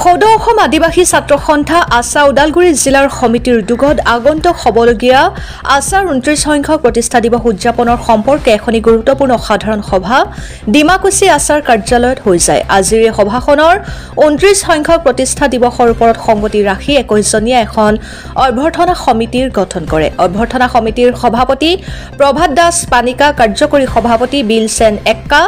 সদৌ অসম আদিবাসী ছাত্ৰ সন্থা আছা ওদালগুৰি জিলাৰ সমিতিৰ উদ্যোগত আগন্তুক হ'বলগীয়া আছাৰ 29 সংখ্যক প্ৰতিষ্ঠা দিৱস উদযাপনৰ সম্পৰ্কে এখনি গুৰুত্বপূৰ্ণ সাধাৰণ সভা ডিমাকুচি আছাৰ কাৰ্যালয়ত হৈ যায়। আজিৰ এই সভাখনৰ 29 সংখ্যক প্ৰতিষ্ঠা দিৱসৰ ওপৰত সংগতি ৰাখি 21 জনীয়া এখন অভ্যৰ্থনা সমিতিৰ গঠন কৰে। অভ্যৰ্থনা সমিতিৰ সভাপতি প্ৰভাত দাস পানিকা, কাৰ্যকৰী সভাপতি বিলছেন এক্কা,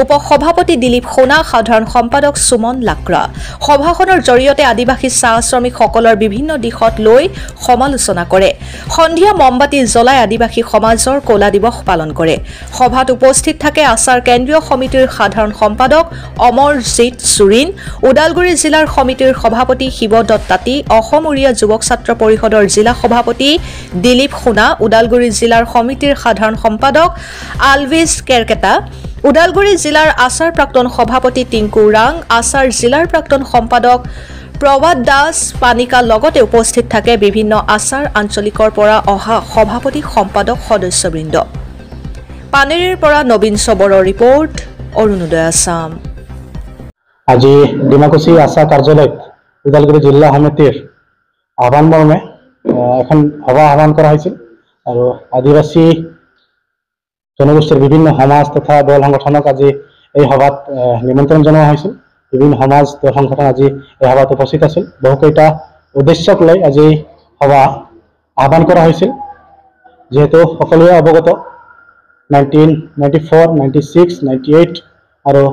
উপসভাপতি দিলীপ সোনা, সাধাৰণ সম্পাদক সুমন লাকৰা। সভাখনৰ জৰিয়তে আদিবাসী চাহ শ্ৰমিকসকলৰ বিভিন্ন দিশত লৈ সমালোচনা কৰে। সন্ধিয়া মমবাতি জ্বলাই আদিবাসী সমাজৰ কলা দিৱস পালন কৰে। সভাত উপস্থিত থাকে আছাৰ কেন্দ্ৰীয় সমিতিৰ সাধাৰণ সম্পাদক অমৰজিৎ চুৰিন, ওদালগুৰি জিলাৰ সমিতিৰ সভাপতি শিৱ দত্তাতী, অসম উৰিয়া যুৱক ছাত্ৰ পৰিষদৰ জিলা সভাপতি দিলীপ সোনা, ওদালগুৰি জিলাৰ সমিতিৰ সাধাৰণ সম্পাদক আলভিজ কেৰকেটা, ওদালগুৰি জিলাৰ আছাৰ প্ৰাক্তন সভাপতি টিংকু ৰাং, আছাৰ জিলাৰ প্ৰাক্তন সম্পাদক প্ৰভাত দাস পানিকা লগতে উপস্থিত থাকে বিভিন্ন আছাৰ আঞ্চলিকৰ পৰা অহা সভাপতি সম্পাদক সদস্যবৃন্দ। পানেৰীৰ পৰা নবীন চবৰৰ ৰিপৰ্ট, অৰুণোদয় আছাম। আজি ডিমাকুচি আছা কাৰ্যালয়ত ওদালগুৰি জিলা সমিতিৰ আহ্বান মৰ্মে এখন সভা আহ্বান কৰা হৈছিল আৰু আদিবাসী জনগোষ্ঠীৰ বিভিন্ন সমাজ তথা দল সংগঠনক আজি এই সভাত নিমন্ত্ৰণ জনোৱা হৈছিল। বিভিন্ন সমাজ দল সংগঠন আজি এই সভাত উপস্থিত আছিল। বহুকেইটা উদ্দেশ্যক লৈ আজি সভা আহ্বান কৰা হৈছিল। যিহেতু সকলোৱে অৱগত 1994, 96, 98 আৰু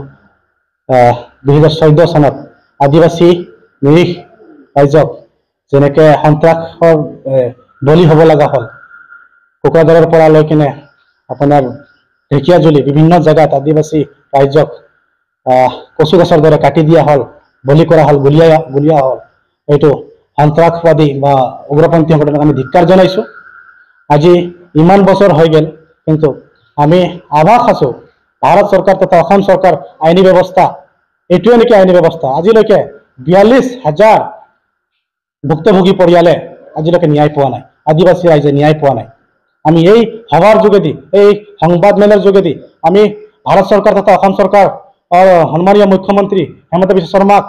2014 চনত আদিবাসী নিৰীহ ৰাইজক যেনেকৈ সন্ত্ৰাসৰ বলি হ'ব লগা হ'ল, কোকৰাঝাৰৰ পৰা লৈ কিনে আপোনাৰ ঢেকীয়াজুলি বিভিন্ন জেগাত আদিবাসী ৰাইজক কচু গছৰ দৰে কাটি দিয়া হ'ল, বলি কৰা হ'ল, গুলীয়া হ'ল। এইটো সন্ত্ৰাসবাদী বা উগ্ৰপন্থী সংগঠনক আমি ধিক্কাৰ জনাইছোঁ। আজি ইমান বছৰ হৈ গ'ল, কিন্তু আমি আভাস আছোঁ ভাৰত চৰকাৰ তথা অসম চৰকাৰ আইনী ব্যৱস্থা এইটোৱে নেকি আইনী ব্যৱস্থা। আজিলৈকে 42,000 ভুক্তভোগী পৰিয়ালে আজিলৈকে ন্যায় পোৱা নাই, আদিবাসী ৰাইজে ন্যায় পোৱা নাই। আমি এই সভাৰ যোগেদি, এই সংবাদমেলৰ যোগেদি আমি ভাৰত চৰকাৰ তথা অসম চৰকাৰ সন্মানীয় মুখ্যমন্ত্ৰী হেমন্ত বিশ্ব শৰ্মাক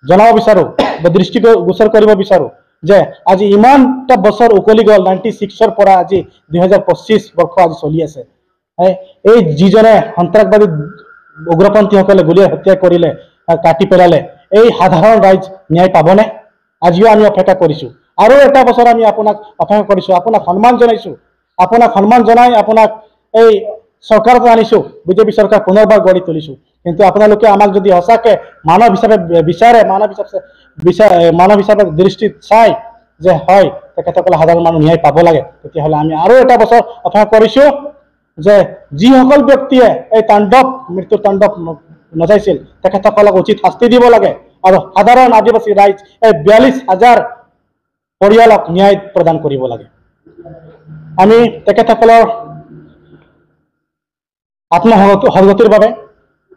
জনাব বিচাৰোঁ বা দৃষ্টিগোচৰ কৰিব বিচাৰোঁ যে আজি ইমানটা বছৰ উকলি গ'ল, 96ৰ পৰা আজি 2025 বৰ্ষ আজি চলি আছে। এই যিজনে সন্ত্ৰাসবাদী উগ্ৰপন্থীসকলে গুলীয়াই হত্যা কৰিলে, কাটি পেলালে, এই সাধাৰণ ৰাইজ ন্যায় পাবনে? আজিও আমি অপেক্ষা কৰিছোঁ। আৰু এটা বছৰ আমি আপোনাক অপেক্ষা কৰিছোঁ, আপোনাক সন্মান জনাইছোঁ। আপোনাক সন্মান জনাই আপোনাক এই চৰকাৰত আনিছোঁ, বিজেপি চৰকাৰ পুনৰবাৰ গঢ়ি তুলিছোঁ। কিন্তু আপোনালোকে আমাক যদি সঁচাকৈ মানৱ হিচাপে বিচাৰে, মানৱ হিচাপে দৃষ্টিত চাই যে হয় তেখেতসকলে সাধাৰণ মানুহ ন্যায় পাব লাগে, তেতিয়াহ'লে আমি আৰু এটা বছৰ অপেক্ষা কৰিছোঁ যে যিসকল ব্যক্তিয়ে এই মৃত্যুৰ তাণ্ডৱ নচাইছিল তেখেতসকলক উচিত শাস্তি দিব লাগে আৰু সাধাৰণ আদিবাসী ৰাইজ এই 42,000 পৰিয়ালক ন্যায় প্ৰদান কৰিব লাগে। আমি তেখেতসকলৰ আত্মসহগতিৰ বাবে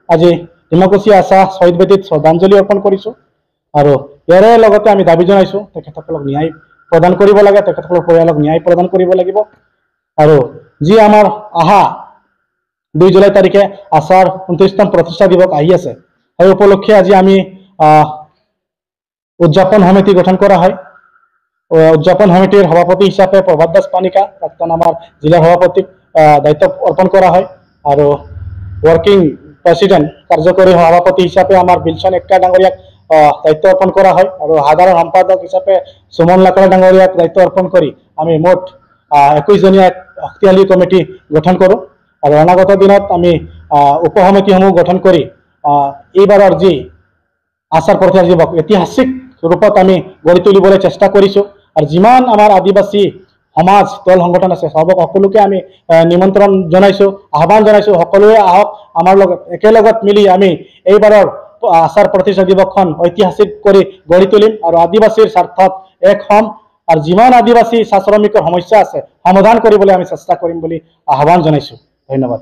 আজি ডিমাকুচি আছা শ্বহীদ বেদীত শ্ৰদ্ধাঞ্জলি অৰ্পণ কৰিছোঁ আৰু ইয়াৰে লগতে আমি দাবী জনাইছোঁ তেখেতসকলক ন্যায় প্ৰদান কৰিব লাগে, তেখেতসকলৰ পৰিয়ালক ন্যায় প্ৰদান কৰিব লাগিব। আৰু যি আমাৰ অহা 2 জুলাই তাৰিখে আছাৰ 29তম প্ৰতিষ্ঠা দিৱস আহি আছে, সেই উপলক্ষে আজি আমি উদযাপন সমিতি গঠন কৰা হয়। উদযাপন সমিতিৰ সভাপতি হিচাপে প্ৰভাত দাস পানিকা, প্ৰাক্তন আমাৰ জিলা সভাপতিক দায়িত্ব অৰ্পণ কৰা হয় আৰু ৱৰ্কিং প্ৰেচিডেণ্ট কাৰ্যকৰী সভাপতি হিচাপে আমাৰ বিলছেন এক্কা ডাঙৰীয়াক দায়িত্ব অৰ্পণ কৰা হয় আৰু সাধাৰণ সম্পাদক হিচাপে সুমন লাকৰা ডাঙৰীয়াক দায়িত্ব অৰ্পণ কৰি আমি মুঠ 21 জনীয়া শক্তিশালী কমিটি গঠন কৰোঁ আৰু অনাগত দিনত আমি উপসমিতিসমূহ গঠন কৰি এইবাৰৰ যি আছাৰ প্ৰতিষ্ঠা দিৱস ঐতিহাসিক ৰূপত আমি গঢ়ি তুলিবলৈ চেষ্টা কৰিছোঁ। আৰু যিমান আমাৰ আদিবাসী সমাজ দল সংগঠন আছে সকলোকে আমি নিমন্ত্ৰণ জনাইছোঁ, আহ্বান জনাইছোঁ, সকলোৱে আহক, আমাৰ লগত একেলগত মিলি আমি এইবাৰৰ আছাৰ প্ৰতিষ্ঠা দিৱসখন ঐতিহাসিক কৰি গঢ়ি তুলিম আৰু আদিবাসীৰ স্বাৰ্থত এক হ'ম আৰু যিমান আদিবাসী চাহ শ্ৰমিকৰ সমস্যা আছে সমাধান কৰিবলৈ আমি চেষ্টা কৰিম বুলি আহ্বান জনাইছোঁ। ধন্যবাদ।